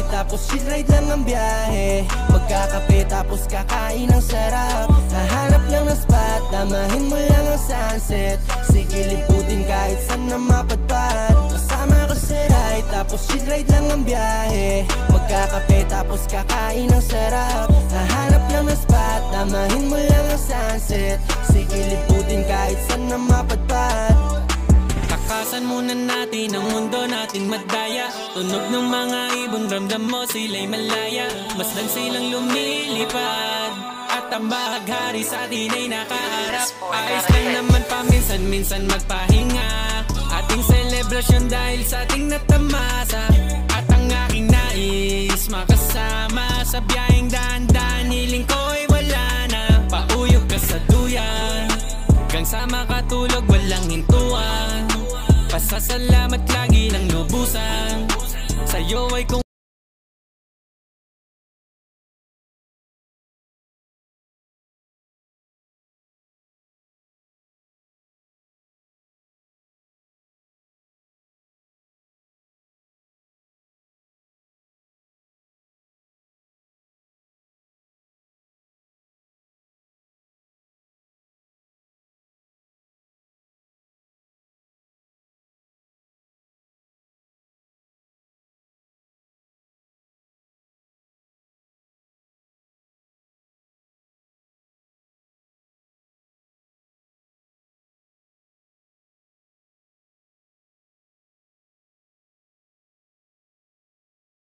tapos chill ride lang ang biyahe. Magkakape tapos kakain ng sarap. Hahanap lang ng spot, damahin mo lang ang sunset. Sige liputin kahit saan na mapadpad. Kasama ko sa ride, tapos chill ride lang ang biyahe. Magkakape tapos kakain ng sarap. Hahanap lang ng spot, damahin mo lang ang sunset. Sige liputin kahit saan na mapadpad. Takasan muna natin ang mundo natin madaya. Tunog ng mga ibon, ramdam mo sila'y malaya. Masdan silang lumilipad at ang bahaghari sa atin ay nakaharap. Ayos lang naman paminsan-minsan magpahinga. Ating selebrasyon dahil sa ating natamasa. At ang aking nais makasama sa biyaheng daan-daan. Hiling ko ay wala na, pauyog ka sa duyan. Hanggang sa makatulog walang hintuan. Pasasalamat lagi ng lubusan. Sa'yo ay kung